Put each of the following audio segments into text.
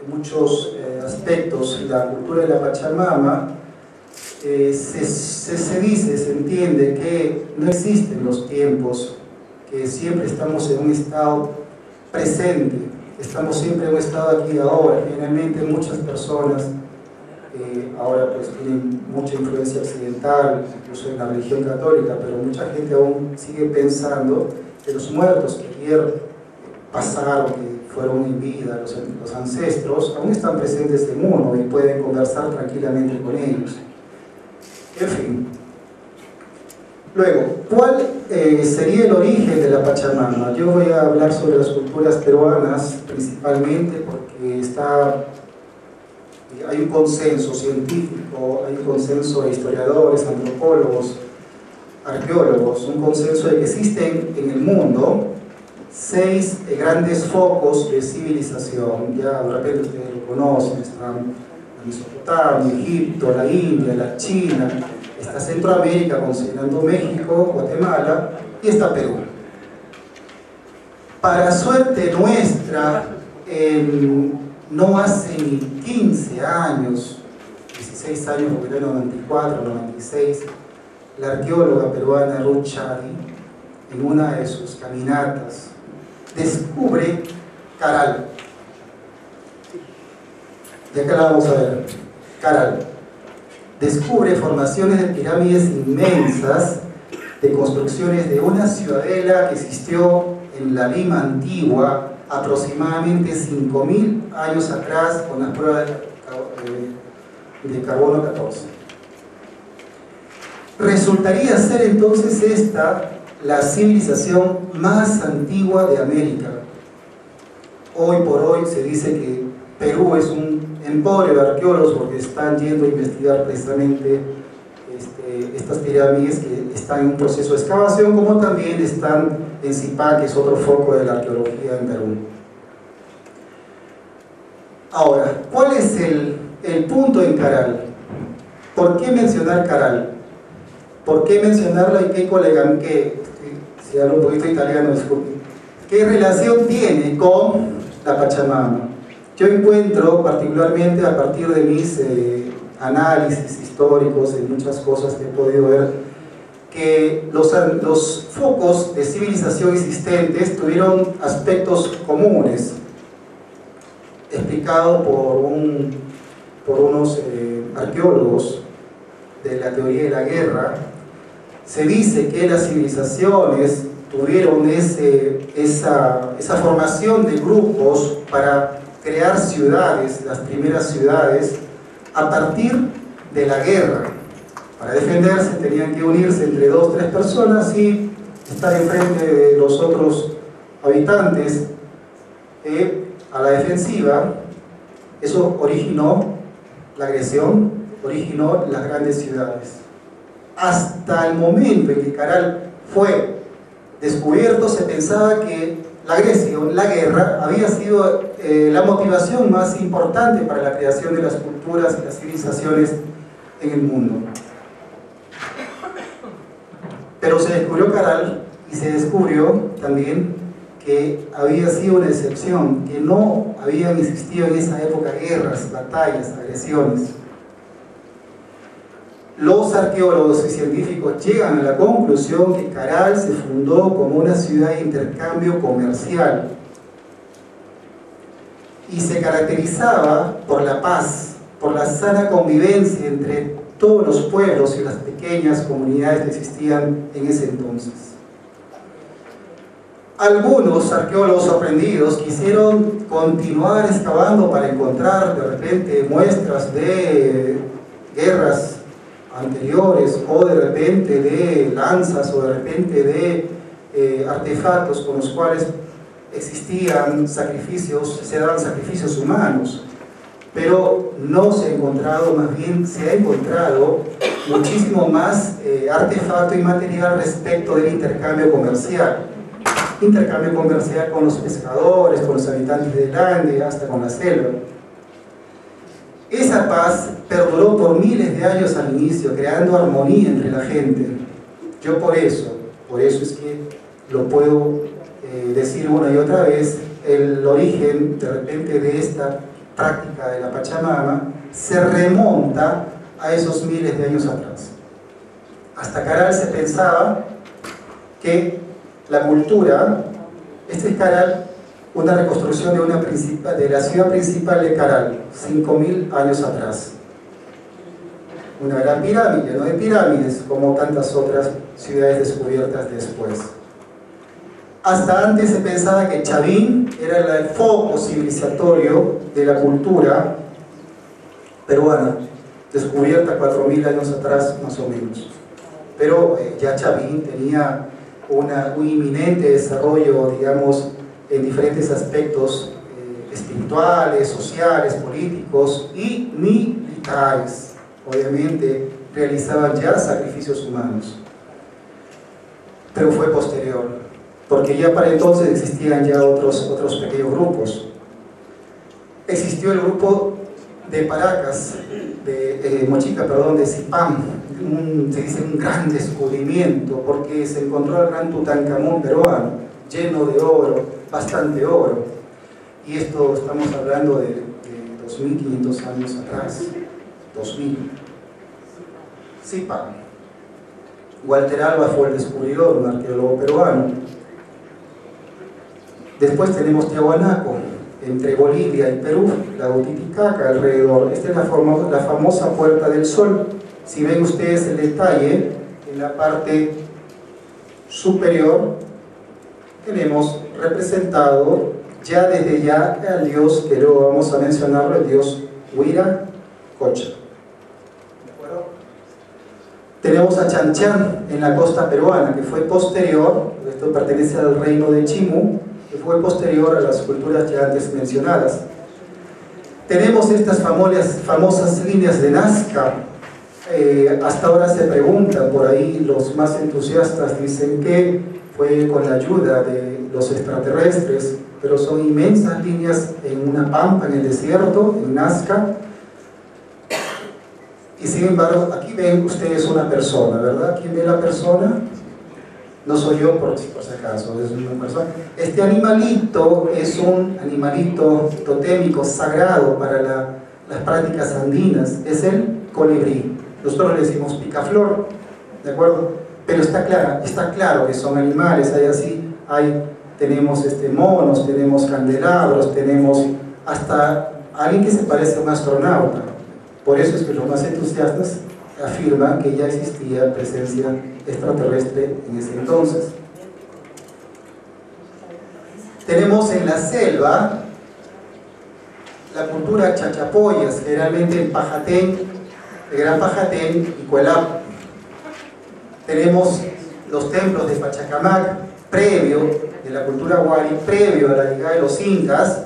muchos aspectos la cultura de la Pachamama, se dice, se entiende que no existen los tiempos, que siempre estamos en un estado presente, estamos siempre en un estado aquí y ahora. Generalmente muchas personas ahora pues tienen mucha influencia occidental, incluso en la religión católica, pero mucha gente aún sigue pensando que los muertos que ayer pasaron, que fueron en vida, los ancestros, aún están presentes en uno y pueden conversar tranquilamente con ellos. En fin. Luego, ¿cuál sería el origen de la Pachamama? Yo voy a hablar sobre las culturas peruanas principalmente porque hay un consenso científico, hay un consenso de historiadores, antropólogos, arqueólogos, un consenso de que existen en el mundo 6 grandes focos de civilización. Ya de repente ustedes lo conocen, están la Mesopotamia, Egipto, la India, la China, está Centroamérica, considerando México, Guatemala, y está Perú. Para suerte nuestra, no hace ni 15 años, 16 años, porque era 94, 96, la arqueóloga peruana Ruth Chadi, en una de sus caminatas, descubre Caral. Ya que la vamos a ver, Caral. Descubre formaciones de pirámides inmensas, de construcciones de una ciudadela que existió en la Lima antigua, aproximadamente 5000 años atrás, con las pruebas de carbono 14. Resultaría ser entonces esta la civilización más antigua de América. Hoy por hoy se dice que Perú es un emporio de arqueólogos porque están yendo a investigar precisamente estas pirámides que están en un proceso de excavación, como también están en Zipá, que es otro foco de la arqueología en Perú. Ahora, ¿cuál es el punto en Caral? ¿Por qué mencionar Caral? ¿Por qué mencionarla y qué colega, si hablo un poquito italiano, disculpe, qué relación tiene con la Pachamama? Yo encuentro, particularmente a partir de mis análisis históricos y muchas cosas que he podido ver, que los focos de civilización existentes tuvieron aspectos comunes, explicado por unos arqueólogos de la teoría de la guerra. Se dice que las civilizaciones tuvieron esa formación de grupos para crear ciudades, las primeras ciudades, a partir de la guerra. Para defenderse tenían que unirse entre 2 o 3 personas y estar enfrente de los otros habitantes a la defensiva. Eso originó la agresión, originó las grandes ciudades. Hasta el momento en que Caral fue descubierto, se pensaba que la agresión, la guerra, había sido la motivación más importante para la creación de las culturas y las civilizaciones en el mundo. Pero se descubrió Caral y se descubrió también que había sido una excepción, que no habían existido en esa época guerras, batallas, agresiones. Los arqueólogos y científicos llegan a la conclusión que Caral se fundó como una ciudad de intercambio comercial y se caracterizaba por la paz, por la sana convivencia entre todos los pueblos y las pequeñas comunidades que existían en ese entonces. Algunos arqueólogos sorprendidos quisieron continuar excavando para encontrar de repente muestras de guerras anteriores, o de repente de lanzas, o de repente de artefactos con los cuales existían sacrificios, se daban sacrificios humanos, pero no se ha encontrado, más bien se ha encontrado muchísimo más artefacto y material respecto del intercambio comercial con los pescadores, con los habitantes del Ande, hasta con la selva. Esa paz perduró por miles de años al inicio, creando armonía entre la gente. Yo por eso es que lo puedo decir una y otra vez, el origen de repente de esta práctica de la Pachamama se remonta a esos miles de años atrás. Hasta Caral se pensaba que la cultura, este es Caral, una reconstrucción de la ciudad principal de Caral, 5000 años atrás. Una gran pirámide, no de pirámides, como tantas otras ciudades descubiertas después. Hasta antes se pensaba que Chavín era el foco civilizatorio de la cultura peruana, descubierta 4000 años atrás más o menos. Pero ya Chavín tenía un inminente desarrollo, digamos, en diferentes aspectos espirituales, sociales, políticos y militares. Obviamente realizaban ya sacrificios humanos, pero fue posterior, porque ya para entonces existían ya otros pequeños grupos. Existió el grupo de Paracas, de Mochica, perdón, de Zipán, se dice un gran descubrimiento, porque se encontró el gran Tutankamón peruano, lleno de oro, bastante oro, y esto estamos hablando de 2500 años atrás. 2000. Zipán. Walter Alba fue el descubridor, un arqueólogo peruano. Después tenemos Tiahuanaco, entre Bolivia y Perú, la Titicaca alrededor. Esta es la famosa Puerta del Sol. Si ven ustedes el detalle, en la parte superior tenemos representado ya desde ya al dios, que luego vamos a mencionarlo, el dios Huiracocha. Tenemos a Chanchan en la costa peruana, que fue posterior, esto pertenece al reino de Chimu, que fue posterior a las culturas ya antes mencionadas. Tenemos estas famosas líneas de Nazca. Hasta ahora se preguntan, por ahí los más entusiastas dicen que fue con la ayuda de los extraterrestres, pero son inmensas líneas en una pampa, en el desierto, en Nazca. Y sin embargo, aquí ven ustedes una persona, ¿verdad? ¿Quién ve la persona? No soy yo, por si acaso, es una persona. Este animalito es un animalito totémico, sagrado para las prácticas andinas. Es el colibrí. Nosotros le decimos picaflor, ¿de acuerdo? Pero está claro que son animales. Tenemos monos, tenemos candelabros, tenemos hasta alguien que se parece a un astronauta. Por eso es que los más entusiastas afirman que ya existía presencia extraterrestre en ese entonces. Tenemos en la selva la cultura chachapoyas, generalmente en Pajatén, el Gran Pajatén y Cuelap. Tenemos los templos de Pachacamac, previo de la cultura Huari, previo a la llegada de los incas.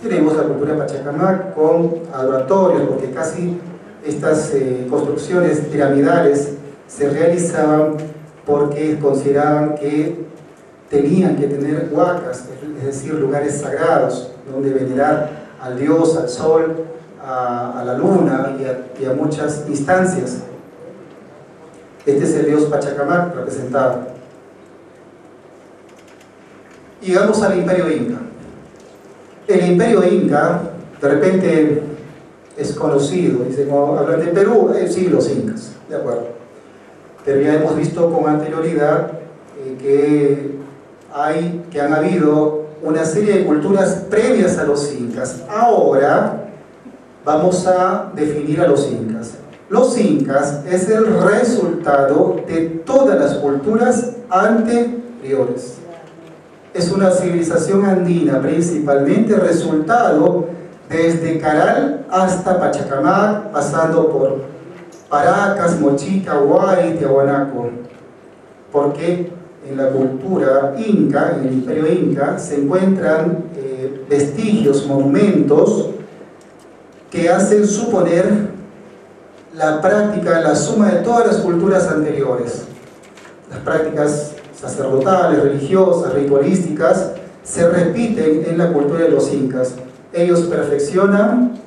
Tenemos la cultura de Pachacamac con adoratorios, porque casi estas construcciones piramidales se realizaban porque consideraban que tenían que tener huacas, es decir, lugares sagrados donde venerar al dios, al sol, a la luna y a muchas instancias. Este es el dios Pachacamac representado. Y llegamos al Imperio Inca. El Imperio Inca, de repente, es conocido, dicen, hablan de Perú, sí, los incas, de acuerdo. Pero ya hemos visto con anterioridad que han habido una serie de culturas previas a los incas. Ahora vamos a definir a los incas. Los incas es el resultado de todas las culturas anteriores. Es una civilización andina, principalmente resultado desde Caral hasta Pachacamac, pasando por Paracas, Mochica, Huari, Tiahuanaco. Porque en la cultura inca, en el Imperio Inca, se encuentran vestigios, monumentos que hacen suponer la práctica, la suma de todas las culturas anteriores. Las prácticas sacerdotales, religiosas, ritualísticas, se repiten en la cultura de los incas. Ellos perfeccionan.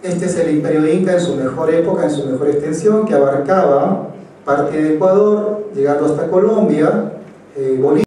Este es el Imperio Inca en su mejor época, en su mejor extensión, que abarcaba parte de Ecuador, llegando hasta Colombia, Bolivia.